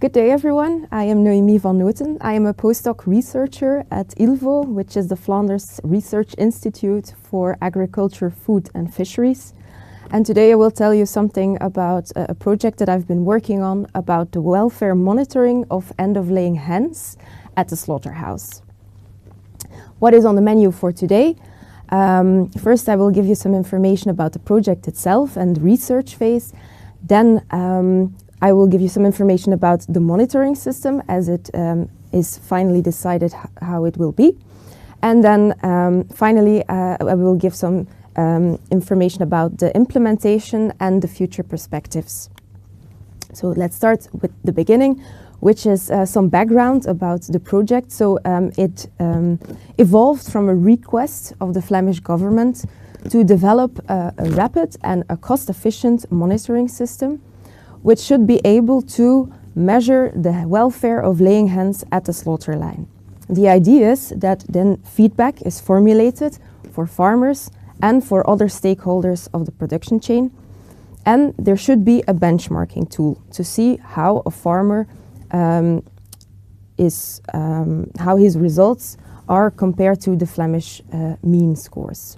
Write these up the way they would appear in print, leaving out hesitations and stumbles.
Good day, everyone. I am Noemie van Noten. I am a postdoc researcher at ILVO, which is the Flanders Research Institute for Agriculture, Food and Fisheries. And today I will tell you something about a project that I've been working on about the welfare monitoring of end-of-laying hens at the slaughterhouse. What is on the menu for today? First, I will give you some information about the project itself and the research phase. Then I will give you some information about the monitoring system as it is finally decided how it will be. And then finally, I will give some information about the implementation and the future perspectives. So let's start with the beginning, which is some background about the project. So it evolved from a request of the Flemish government to develop a rapid and a cost-efficient monitoring system, which should be able to measure the welfare of laying hens at the slaughter line. The idea is that then feedback is formulated for farmers and for other stakeholders of the production chain, and there should be a benchmarking tool to see how a farmer how his results are compared to the Flemish mean scores.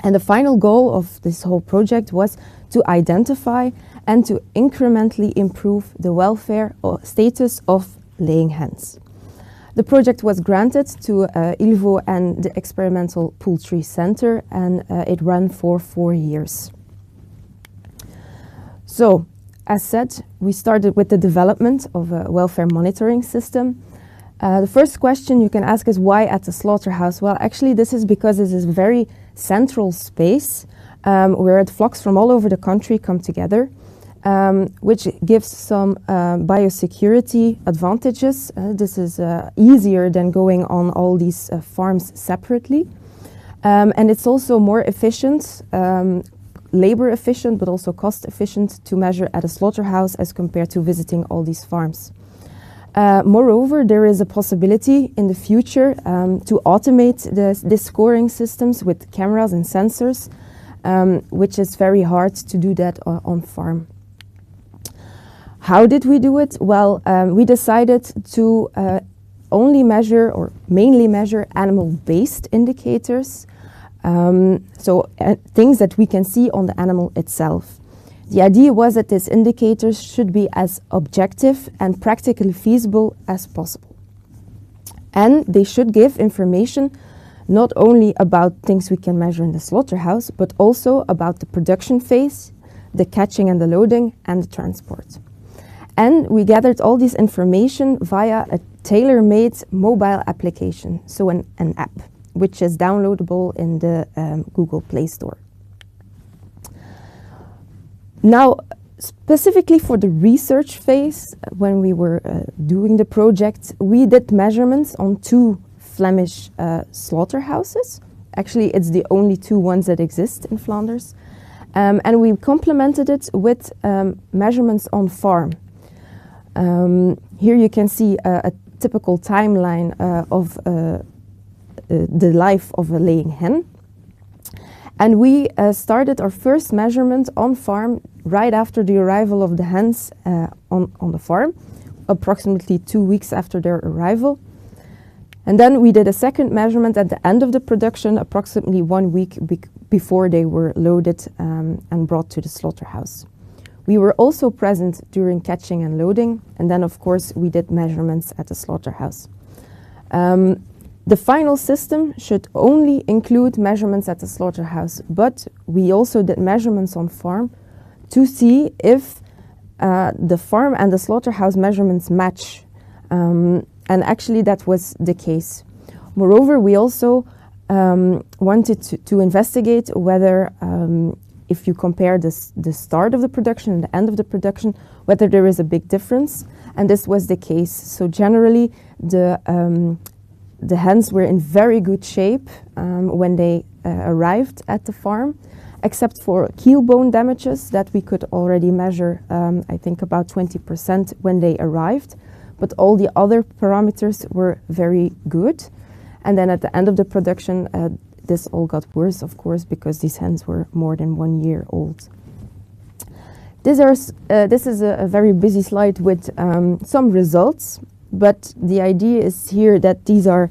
And the final goal of this whole project was to identify and to incrementally improve the welfare or status of laying hens. The project was granted to ILVO and the Experimental Poultry Center, and it ran for 4 years. So, as said, we started with the development of a welfare monitoring system. The first question you can ask is why at the slaughterhouse? Well, actually this is because it is a very central space where the flocks from all over the country come together, which gives some biosecurity advantages. This is easier than going on all these farms separately. And it's also more efficient, labor efficient, but also cost efficient to measure at a slaughterhouse as compared to visiting all these farms. Moreover, there is a possibility in the future to automate the scoring systems with cameras and sensors, which is very hard to do that on farm. How did we do it? Well, we decided to only measure or mainly measure animal-based indicators, so things that we can see on the animal itself. The idea was that these indicators should be as objective and practically feasible as possible. And they should give information not only about things we can measure in the slaughterhouse, but also about the production phase, the catching and the loading, and the transport. And we gathered all this information via a tailor-made mobile application, so an app, which is downloadable in the Google Play Store. Now, specifically for the research phase, when we were doing the project, we did measurements on 2 Flemish slaughterhouses. Actually, it's the only 2 ones that exist in Flanders. And we complemented it with measurements on farm. Here you can see a typical timeline of the life of a laying hen. And we started our first measurement on farm right after the arrival of the hens on the farm, approximately 2 weeks after their arrival. And then we did a second measurement at the end of the production, approximately 1 week before they were loaded and brought to the slaughterhouse. We were also present during catching and loading, and then of course we did measurements at the slaughterhouse. The final system should only include measurements at the slaughterhouse, but we also did measurements on farm to see if the farm and the slaughterhouse measurements match. And actually that was the case. Moreover, we also wanted to investigate whether if you compare the start of the production and the end of the production, whether there is a big difference, and this was the case. So generally the hens were in very good shape when they arrived at the farm, except for keel bone damages that we could already measure, I think about 20% when they arrived. But all the other parameters were very good. And then at the end of the production, this all got worse, of course, because these hens were more than 1 year old. This is a very busy slide with some results, but the idea is here that these are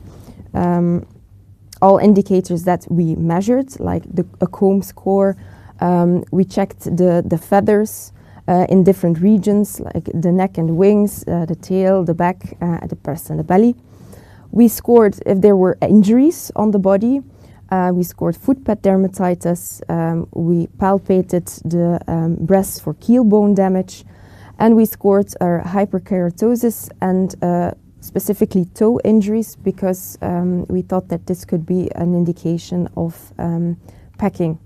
all indicators that we measured, like a comb score. We checked the feathers in different regions, like the neck and wings, the tail, the back, the breast and the belly. We scored if there were injuries on the body. We scored foot pad dermatitis. We palpated the breast for keel bone damage. And we scored hyperkeratosis and specifically toe injuries, because we thought that this could be an indication of packing.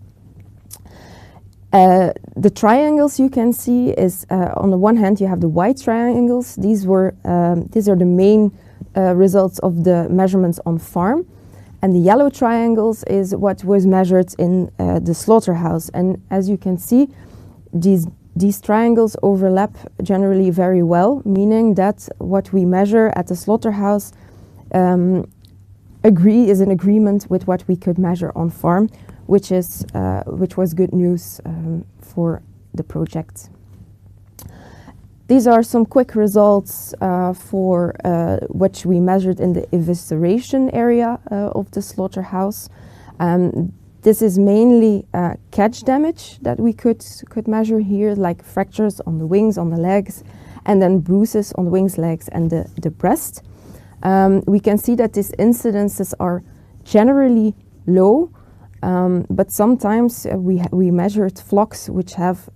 The triangles you can see is on the one hand you have the white triangles. These are the main results of the measurements on farm, and the yellow triangles is what was measured in the slaughterhouse. And as you can see, these triangles overlap generally very well, meaning that what we measure at the slaughterhouse is in agreement with what we could measure on farm, which was good news for the project. These are some quick results for what we measured in the evisceration area of the slaughterhouse. This is mainly catch damage that we could measure here, like fractures on the wings, on the legs, and then bruises on the wings, legs, and the breast. We can see that these incidences are generally low, but sometimes we measured flocks which have,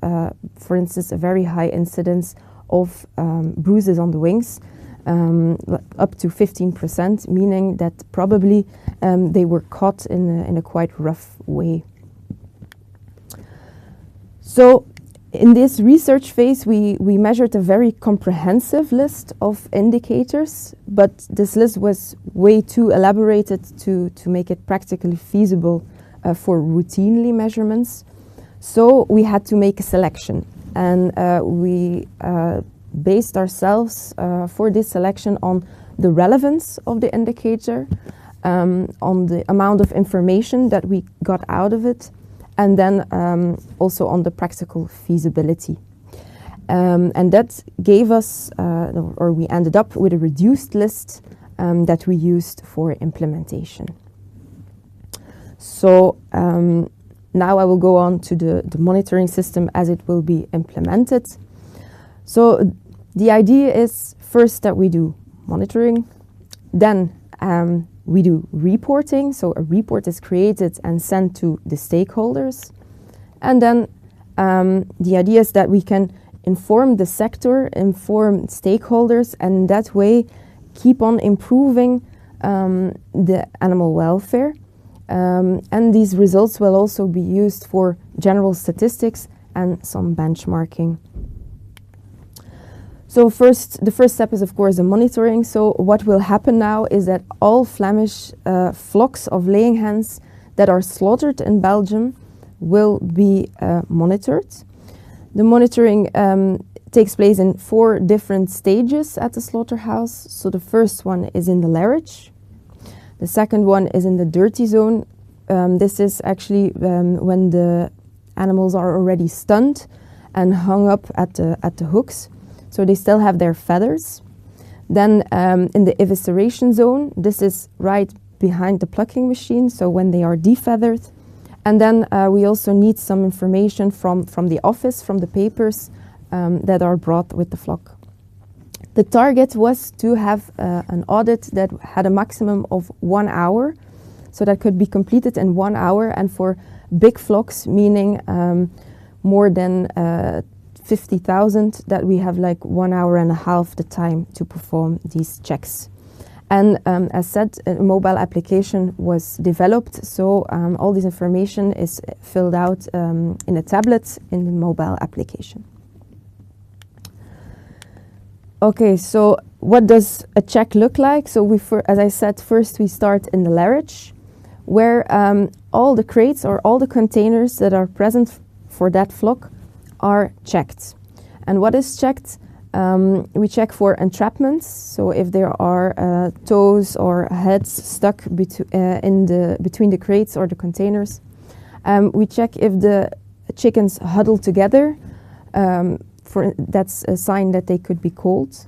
for instance, a very high incidence of bruises on the wings, up to 15%, meaning that probably they were caught in a quite rough way. So in this research phase, we measured a very comprehensive list of indicators, but this list was way too elaborated to make it practically feasible for routinely measurements. So we had to make a selection, and we based ourselves for this selection on the relevance of the indicator, on the amount of information that we got out of it, and then also on the practical feasibility. And that gave us, or we ended up with a reduced list that we used for implementation. So now I will go on to the monitoring system as it will be implemented. So the idea is first that we do monitoring, then we do reporting. So a report is created and sent to the stakeholders. And then the idea is that we can inform the sector, inform stakeholders, and that way keep on improving the animal welfare. And these results will also be used for general statistics and some benchmarking. So the first step is, of course, the monitoring. So what will happen now is that all Flemish flocks of laying hens that are slaughtered in Belgium will be monitored. The monitoring takes place in 4 different stages at the slaughterhouse. So the first one is in the larage. The second one is in the dirty zone. This is actually when the animals are already stunned and hung up at the hooks. So they still have their feathers. Then in the evisceration zone, this is right behind the plucking machine, so when they are defeathered. And then we also need some information from the office, from the papers that are brought with the flock. The target was to have an audit that had a maximum of 1 hour, so that could be completed in 1 hour, and for big flocks, meaning more than 50,000, that we have like 1 hour and a half the time to perform these checks. And as said, a mobile application was developed, so all this information is filled out in a tablet in the mobile application. Okay, so what does a check look like? So as I said, first we start in the larage, where all the crates or all the containers that are present for that flock are checked. And what is checked? We check for entrapments, so if there are toes or heads stuck between the crates or the containers. We check if the chickens huddle together, That's a sign that they could be cold.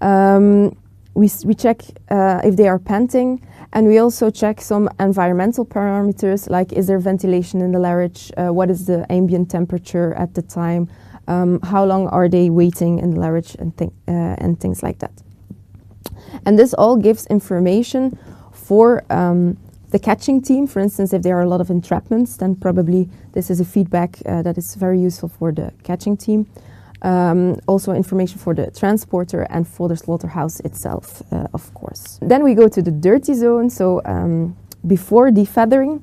We check if they are panting, and we also check some environmental parameters, like is there ventilation in the larynx, what is the ambient temperature at the time, how long are they waiting in the larynx, and things like that. And this all gives information for the catching team. For instance, if there are a lot of entrapments, then probably this is a feedback that is very useful for the catching team. Also information for the transporter and for the slaughterhouse itself, of course. Then we go to the dirty zone, so before defeathering.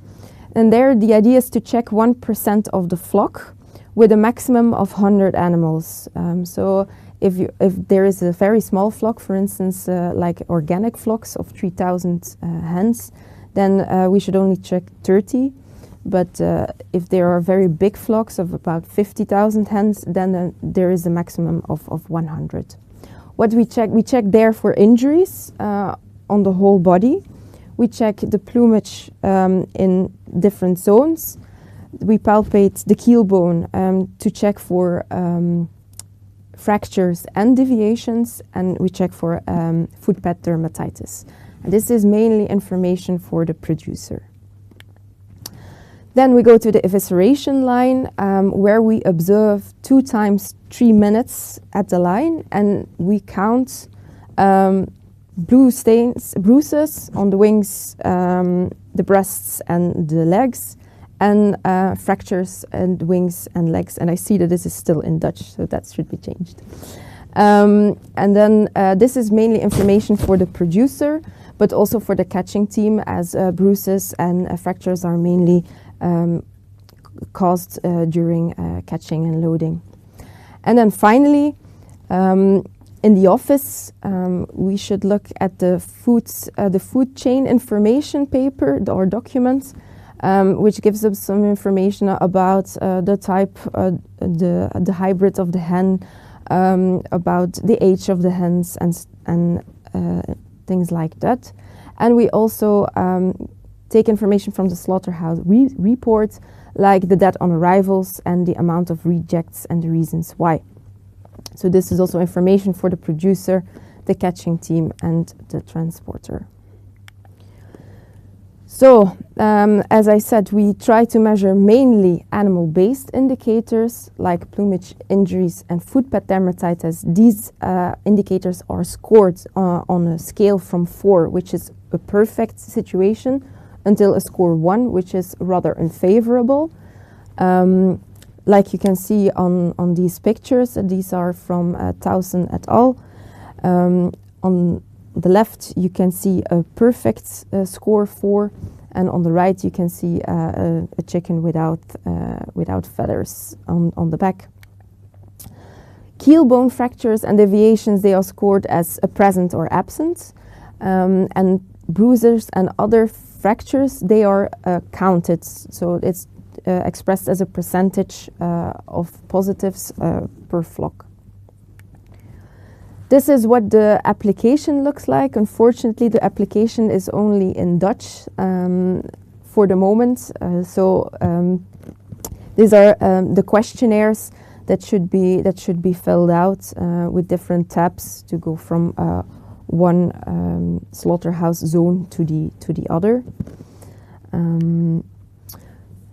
And there the idea is to check 1% of the flock with a maximum of 100 animals. So if there is a very small flock, for instance, like organic flocks of 3,000 hens, then we should only check 30. But if there are very big flocks of about 50,000 hens, then there is a maximum of 100. What we check there for injuries on the whole body. We check the plumage in different zones. We palpate the keel bone to check for fractures and deviations, and we check for foot pad dermatitis. And this is mainly information for the producer. Then we go to the evisceration line, where we observe 2 times 3 minutes at the line, and we count bruises on the wings, the breasts and the legs, and fractures and wings and legs. And I see that this is still in Dutch, so that should be changed. And then this is mainly information for the producer, but also for the catching team, as bruises and fractures are mainly caused during catching and loading. And then finally, in the office, we should look at the food chain information paper or document, which gives us some information about the type, the hybrid of the hen, about the age of the hens, and things like that. And we also take information from the slaughterhouse report, like the dead on arrivals and the amount of rejects and the reasons why. So this is also information for the producer, the catching team, and the transporter. So, as I said, we try to measure mainly animal-based indicators like plumage, injuries, and foot pad dermatitis. These indicators are scored on a scale from 4, which is a perfect situation, until a score 1, which is rather unfavorable. Like you can see on these pictures, these are from Towson et al. On the left, you can see a perfect score 4, and on the right, you can see a chicken without feathers on the back. Keel bone fractures and deviations, they are scored as a present or absent, and bruises and other fractures, they are counted, so it's expressed as a percentage of positives per flock. This is what the application looks like. Unfortunately, the application is only in Dutch for the moment. These are the questionnaires that should be filled out with different tabs to go from one slaughterhouse zone to the other.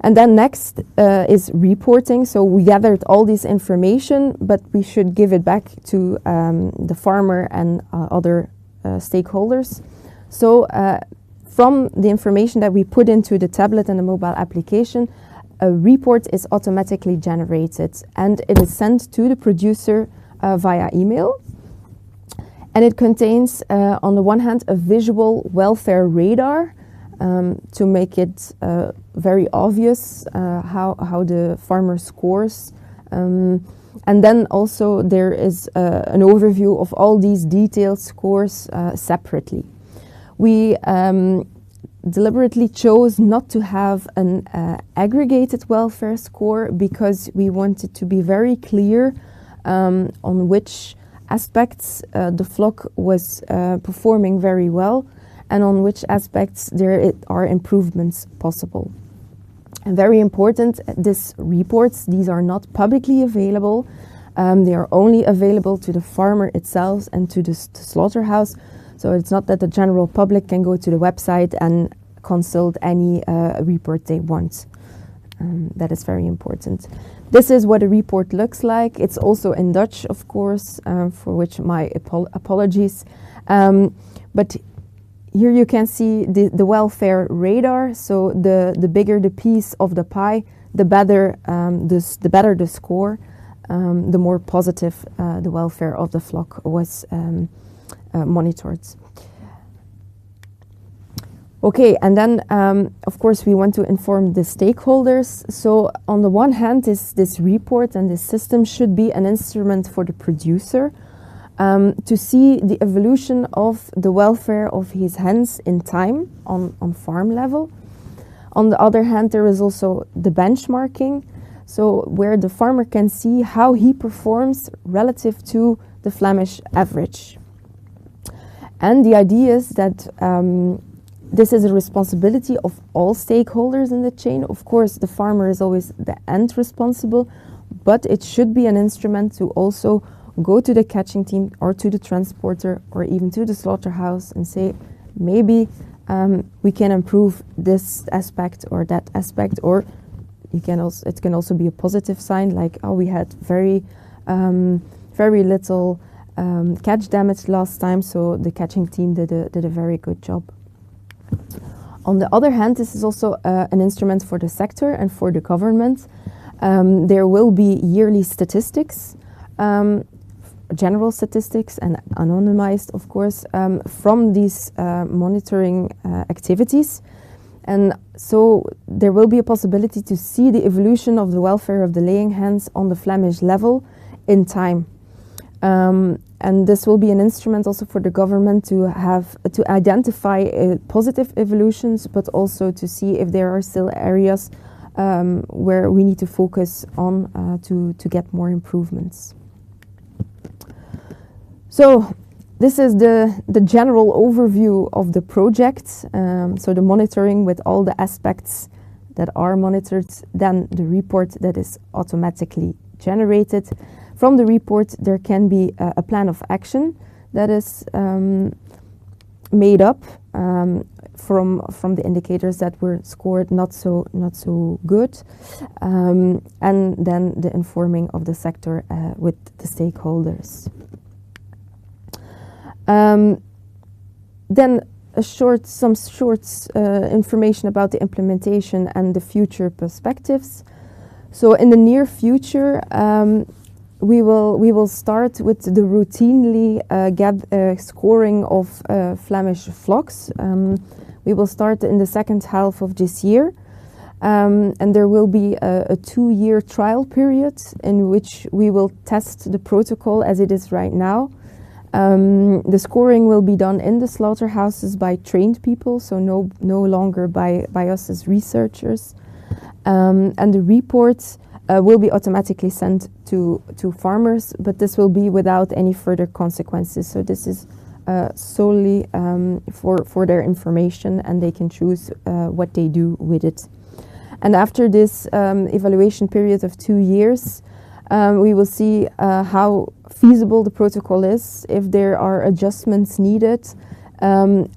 And then next is reporting. So we gathered all this information, but we should give it back to the farmer and other stakeholders. So from the information that we put into the tablet and the mobile application, a report is automatically generated, and it is sent to the producer via email. And it contains, on the one hand, a visual welfare radar, to make it very obvious how the farmer scores. And then also there is an overview of all these detailed scores separately. We deliberately chose not to have an aggregated welfare score because we wanted to be very clear on which aspects the flock was performing very well, and on which aspects there are improvements possible. And very important, these reports, these are not publicly available. They are only available to the farmer itself and to the slaughterhouse. So it's not that the general public can go to the website and consult any report they want. That is very important. This is what a report looks like. It's also in Dutch, of course, for which my apologies. But here you can see the welfare radar. So the bigger the piece of the pie, the better the score, the more positive the welfare of the flock was monitored. Okay, and then of course we want to inform the stakeholders. So on the one hand, this report and this system should be an instrument for the producer to see the evolution of the welfare of his hens in time on farm level. On the other hand, there is also the benchmarking, so where the farmer can see how he performs relative to the Flemish average. And the idea is that this is a responsibility of all stakeholders in the chain. Of course, the farmer is always the end responsible, but it should be an instrument to also go to the catching team or to the transporter or even to the slaughterhouse and say, maybe we can improve this aspect or that aspect, or it can also be a positive sign, like, oh, we had very little catch damage last time, so the catching team did a very good job. On the other hand, this is also an instrument for the sector and for the government. There will be yearly statistics, general statistics and anonymized, of course, from these monitoring activities. And so there will be a possibility to see the evolution of the welfare of the laying hens on the Flemish level in time. And this will be an instrument also for the government to identify positive evolutions, but also to see if there are still areas where we need to focus on to get more improvements. So this is the general overview of the project. So the monitoring with all the aspects that are monitored, then the report that is automatically generated. From the report, there can be a plan of action that is made up from the indicators that were scored not so good, and then the informing of the sector with the stakeholders. Then some short information about the implementation and the future perspectives. So in the near future, we will start with the routinely scoring of Flemish flocks. We will start in the second half of this year, and there will be a 2-year trial period in which we will test the protocol as it is right now. The scoring will be done in the slaughterhouses by trained people, so no longer by us as researchers, and the reports will be automatically sent to farmers, but this will be without any further consequences. So this is solely for their information, and they can choose what they do with it. And after this evaluation period of 2 years, we will see how feasible the protocol is, if there are adjustments needed, and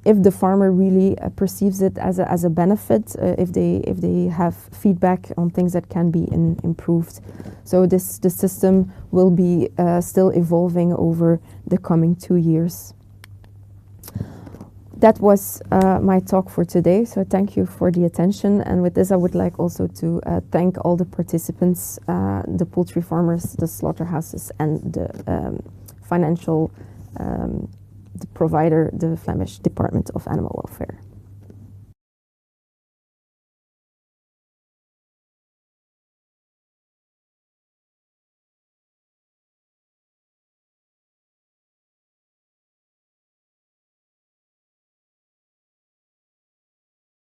if the farmer really perceives it as a benefit, if they have feedback on things that can be improved. So the system will be still evolving over the coming 2 years. That was my talk for today, so thank you for the attention. And with this, I would like also to thank all the participants, the poultry farmers, the slaughterhouses, and the financial the provider, the Flemish Department of Animal Welfare.